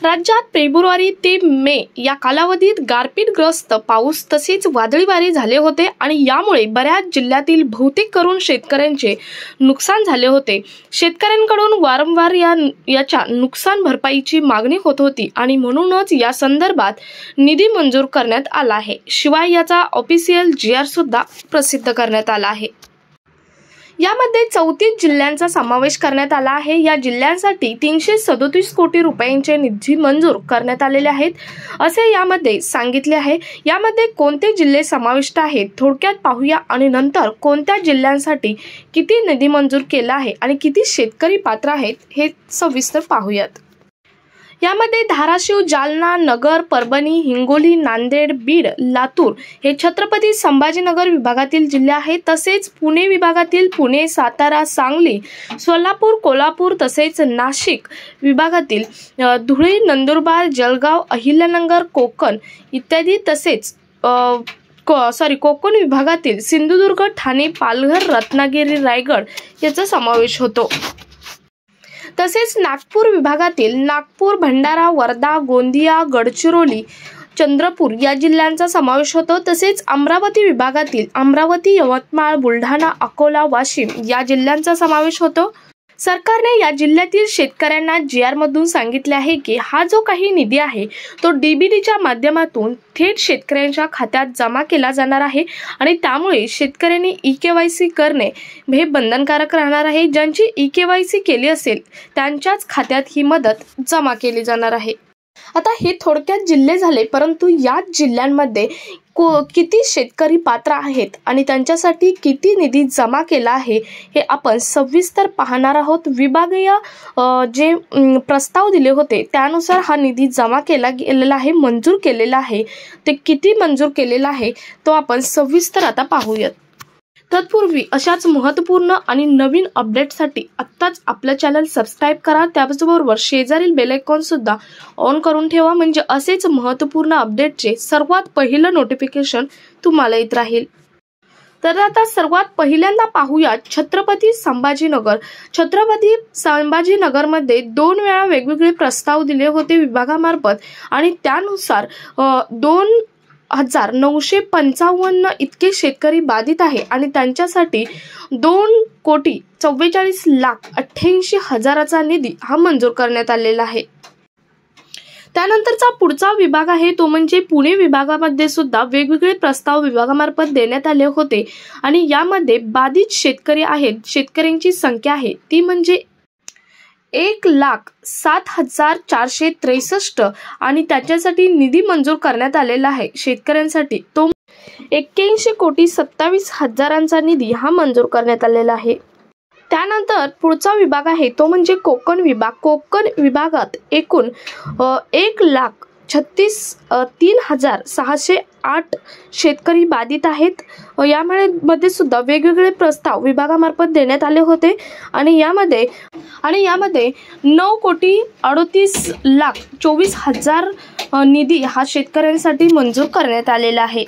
राज्यात फेब्रुवारी ते मे या कालावधीत गारपीटग्रस्त पाऊस तसेच वादळी वारे झाले होते आणि यामुळे बऱ्याच जिल्ह्यातील बहुतेक करून शेतकऱ्यांचे नुकसान झाले होते। शेतकऱ्यांकडून वारंवार याच्या नुकसान भरपाईची मागणी होत होती आणि म्हणूनच या संदर्भात निधी मंजूर करण्यात आला आहे। शिवाय याचा ऑफिशियल GR सुद्धा प्रसिद्ध करण्यात आला आहे। यामध्ये 34 जिल्ह्यांचा समावेश करण्यात आला आहे। या जिल्ह्यांसाठी 337 कोटी रुपयांचे निधी मंजूर करण्यात आलेले आहेत असे यामध्ये सांगितले आहे। यामध्ये कोणते जिल्हे समाविष्ट आहेत थोडक्यात पाहूया आणि नंतर कोणत्या जिल्ह्यांसाठी किती निधी मंजूर केला आहे आणि किती शेतकरी पात्र आहेत हे सविस्तर पाहूयात। यामध्ये धाराशिव, जालना, नगर, परभणी, हिंगोली, नांदेड, बीड, लातूर हे छत्रपती संभाजीनगर विभागातील जिल्हे आहेत। तसेच पुणे विभागातील पुणे, सातारा, सांगली, सोलापूर, कोल्हापूर तसेच नाशिक विभागातील धुळे, नंदुरबार, जळगाव, अहिल्यानगर, कोकण इत्यादी तसेच कोकण विभागातील सिंधुदुर्ग, ठाणे, पालघर, रत्नागिरी, रायगड याचा समावेश होतो। तसेच नागपूर विभागातील नागपूर, भंडारा, वर्धा, गोंदिया, गडचिरोली, चंद्रपूर या जिल्ह्यांचा समावेश होतो। तसेच अमरावती विभागातील अमरावती, यवतमाळ, बुलढाणा, अकोला, वाशिम या जिल्ह्यांचा समावेश होतो। सरकारने या जिल्ह्यातील शेतकऱ्यांना GR मधून सांगितले आहे की हा जो काही निधी आहे तो DBTच्या माध्यमातून थेट शेतकऱ्यांच्या खात्यात जमा केला जाणार आहे आणि त्यामुळे शेतकऱ्यांनी EKYC करणे हे बंधनकारक राहणार आहे। ज्यांची EKYC केली असेल त्यांच्याच खात्यात ही मदत जमा केली जाणार आहे। आता हे थोडक्यात जिल्हे झाले, परंतु या जिल्ह्यांमध्ये किती शेतकरी पात्र आहेत आणि त्यांच्यासाठी किती निधी जमा केला आहे हे आपण सविस्तर पाहणार आहोत। विभागीय जे प्रस्ताव दिले होते त्यानुसार हा निधी जमा केला गेलेला आहे, मंजूर केलेला आहे। ते किती मंजूर केलेला आहे तो आपण सविस्तर आता पाहूयात। तत्पूर्वी अशाच महत्त्वपूर्ण आणि नवीन अपडेटसाठी आत्ताच आपलं चॅनल सबस्क्राइब करा। त्याचबरोबर शेजारील बेल आयकॉन सुद्धा ऑन करून ठेवा, म्हणजे असेच महत्त्वपूर्ण अपडेटचे सर्वात पहिलं नोटिफिकेशन तुम्हाला येत राहील। तर आता सर्वात पहिल्यांदा पाहूया छत्रपती संभाजीनगर। छत्रपती संभाजीनगरमध्ये 2 वेळा वेगवेगळे प्रस्ताव दिले होते विभागामार्फत आणि त्यानुसार 2,955 इतके शेतकरी बाधित आहे आणि त्यांच्यासाठी 2,44,88,000चा निधी हा मंजूर करण्यात आलेला आहे। त्यानंतरचा पुढचा विभाग आहे तो म्हणजे पुणे विभागामध्ये सुद्धा वेगवेगळे प्रस्ताव विभागामार्फत देण्यात आले होते आणि यामध्ये बाधित शेतकरी आहेत, शेतकऱ्यांची संख्या आहे ती म्हणजे 1,07,463 आणि त्याच्यासाठी निधी मंजूर करण्यात आलेला आहे। शेतकऱ्यांसाठी तो 81,27,000चा निधी हा मंजूर करण्यात आलेला आहे। त्यानंतर पुढचा विभाग आहे तो म्हणजे कोकण विभाग। कोकण विभागात एकूण 1,36,3,608 शेतकरी बाधित आहेत। यामध्ये सुद्धा वेगवेगळे प्रस्ताव विभागामार्फत देण्यात आले होते आणि यामध्ये 9,38,24,000 निधी हा शेतकऱ्यांसाठी मंजूर करण्यात आलेला आहे।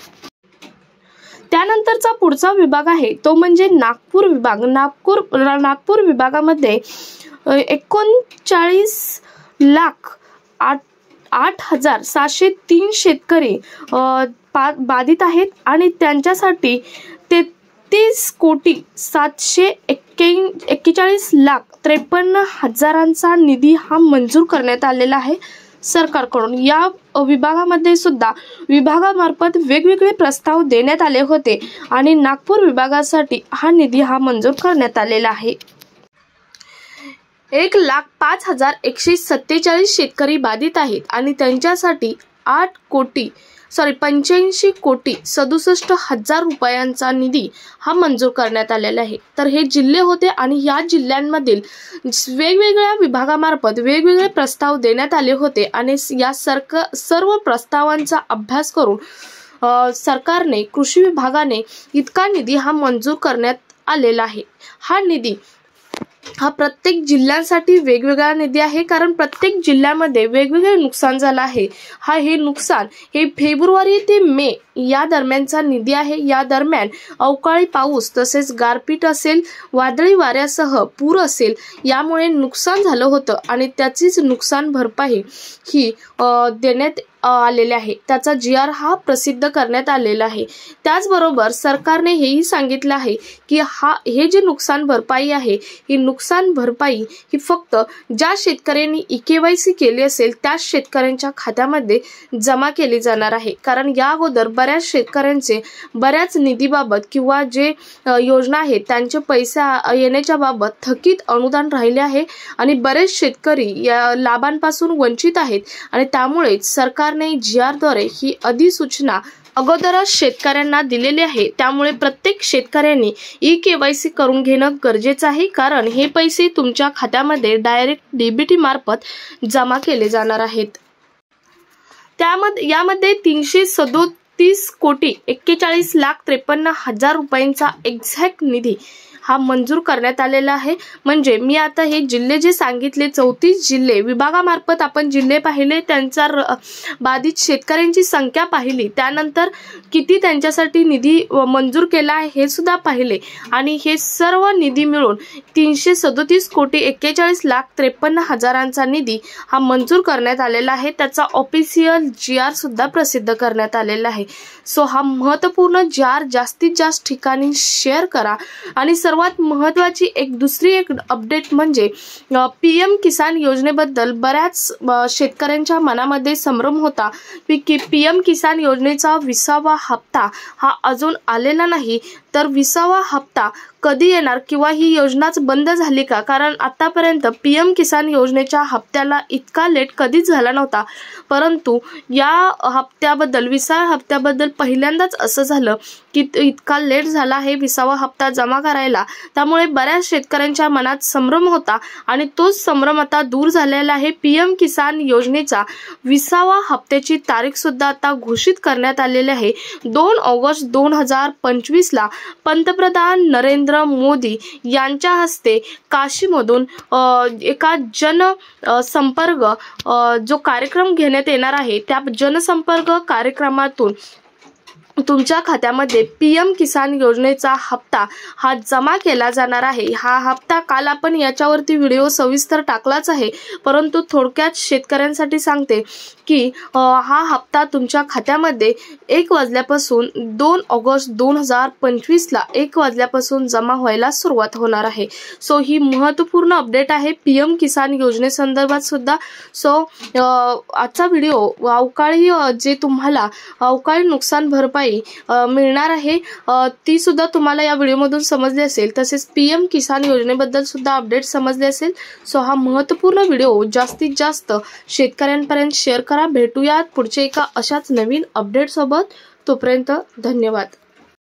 त्यानंतरचा पुढचा विभाग आहे तो म्हणजे नागपूर विभाग। नागपूर विभागामध्ये 39,08,703 शेतकरी बाधित आहेत आणि त्यांच्यासाठी 33,741,53,000चा निधी हा मंजूर करण्यात आलेला आहे सरकारकडून। या विभागामध्ये सुद्धा विभागामार्फत वेगवेगळे प्रस्ताव देण्यात आले होते आणि नागपूर विभागासाठी हा निधी हा मंजूर करण्यात आलेला आहे। 1,05,147 शेतकरी बाधित आहेत आणि त्यांच्यासाठी 85,67,000 रुपयांचा निधी हा मंजूर करण्यात आलेला आहे। तर हे जिल्हे होते आणि या जिल्ह्यांमधील वेगवेगळ्या विभागामार्फत वेगवेगळे प्रस्ताव देण्यात आले होते आणि या सर्व प्रस्तावांचा अभ्यास करून सरकारने कृषी विभागाने इतका निधी हा मंजूर करण्यात आलेला आहे। हा निधी हा प्रत्येक जिल्ह्यांसाठी वेगवेगळा निधी आहे, कारण प्रत्येक जिल्ह्यामध्ये वेगवेगळे नुकसान झालं आहे. हे नुकसान हे फेब्रुवारी ते मे या दरम्यानचा निधी आहे. या दरम्यान अवकाळी पाऊस तसेच गारपीट असेल, वादळी वाऱ्यासह पूर असेल, यामुळे नुकसान झालं होतं आणि त्याचीच नुकसान भरपाई ही देण्यात आलेले आहे. त्याचा GR हा प्रसिद्ध करण्यात आलेला आहे. त्याचबरोबर सरकारने हेही सांगितलं आहे की हे जे नुकसान भरपाई आहे, ही नुकसान भरपाई ही फक्त ज्या शेतकऱ्यांनी EKYC केली असेल त्याच शेतकऱ्यांच्या खात्यामध्ये जमा केली जाणार आहे. कारण या अगोदर बऱ्याच शेतकऱ्यांचे बऱ्याच निधीबाबत किंवा जे योजना आहेत त्यांचे पैसे येण्याच्या बाबत थकीत अनुदान राहिले आहे आणि बरेच शेतकरी या लाभांपासून वंचित आहेत आणि त्यामुळे सरकारने GR द्वारे ही अधिसूचना अगोदरच शेतकऱ्यांना दिलेली आहे. त्यामुळे प्रत्येक शेतकऱ्यांनी EKYC करून घेणं गरजेचं आहे, कारण हे पैसे तुमच्या खात्यामध्ये डायरेक्ट DBT मार्फत जमा केले जाणार आहेत. यामध्ये 337,41,53,53,000 रुपयांचा एक्झॅक्ट निधी हा मंजूर करण्यात आलेला आहे. म्हणजे मी आता हे जिल्हे जे सांगितले 34 जिल्हे विभागामार्फत आपण जिल्हे पाहिले, त्यांचा बाधित शेतकऱ्यांची संख्या पाहिली, त्यानंतर किती त्यांच्यासाठी निधी मंजूर केला आहे हे सुद्धा पाहिले आणि हे सर्व निधी मिळून 337,41,53,53,000 निधी हा मंजूर करण्यात आलेला आहे. त्याचा ऑफिशियल GR सुद्धा प्रसिद्ध करण्यात आलेला आहे. सो हा महत्त्वपूर्ण GR जास्तीत जास्त ठिकाणी शेअर करा. आणि सर्वात महत्त्वाची दुसरी अपडेट म्हणजे PM किसान योजनेबद्दल बऱ्याच शेतकऱ्यांच्या मनामध्ये संभ्रम होता की PM किसान योजनेचा 20वा हप्ता हा अजून आलेला नाही, तर 20वा हप्ता कधी येणार किंवा ही योजनाच बंद झाली का? कारण आतापर्यंत PM किसान योजनेच्या हप्त्याला इतका लेट कधीच झाला नव्हता, परंतु या हप्त्याबद्दल 20व्या हप्त्याबद्दल पहिल्यांदाच असं झालं की इतका लेट झाला आहे 20वा हप्ता जमा करायला. त्यामुळे बऱ्याच शेतकऱ्यांच्या मनात संभ्रम होता आणि तोच संभ्रम आता दूर झालेला आहे. PM किसान योजनेचा 20वा हप्त्याची तारीख सुद्धा आता घोषित करण्यात आलेली आहे. 2 ऑगस्ट 2025ला पंतप्रधान नरेंद्र मोदी यांच्या हस्ते काशीमधून एका जनसंपर्क जो कार्यक्रम घेण्यात येणार आहे, त्या जनसंपर्क कार्यक्रमातून तुमच्या खात्यामध्ये PM किसान योजनेचा हप्ता हा जमा केला जाणार आहे. हा हप्ता काल आपण याच्यावरती व्हिडिओ सविस्तर टाकलाच आहे, परंतु थोडक्यात शेतकऱ्यांसाठी सांगते की हा हप्ता तुमच्या खात्यामध्ये 1 वाजल्यापासून 2 ऑगस्ट 2025ला 1 वाजल्यापासून जमा व्हायला सुरुवात होणार आहे. सो ही महत्त्वपूर्ण अपडेट आहे PM किसान योजनेसंदर्भात सुद्धा. सो आजचा व्हिडिओ अवकाळी जे तुम्हाला अवकाळी नुकसान भरपाई मिळणार आहे ती सुद्धा तुम्हाला या व्हिडिओमधून समजली असेल. तसेच PM किसान योजनेबद्दल सुद्धा अपडेट समजले असेल. सो हा महत्त्वपूर्ण व्हिडिओ जास्तीत जास्त शेतकऱ्यांपर्यंत शेअर करा. भेटूयात पुढच्या एका अशाच नवीन अपडेट सोबत. तोपर्यंत धन्यवाद.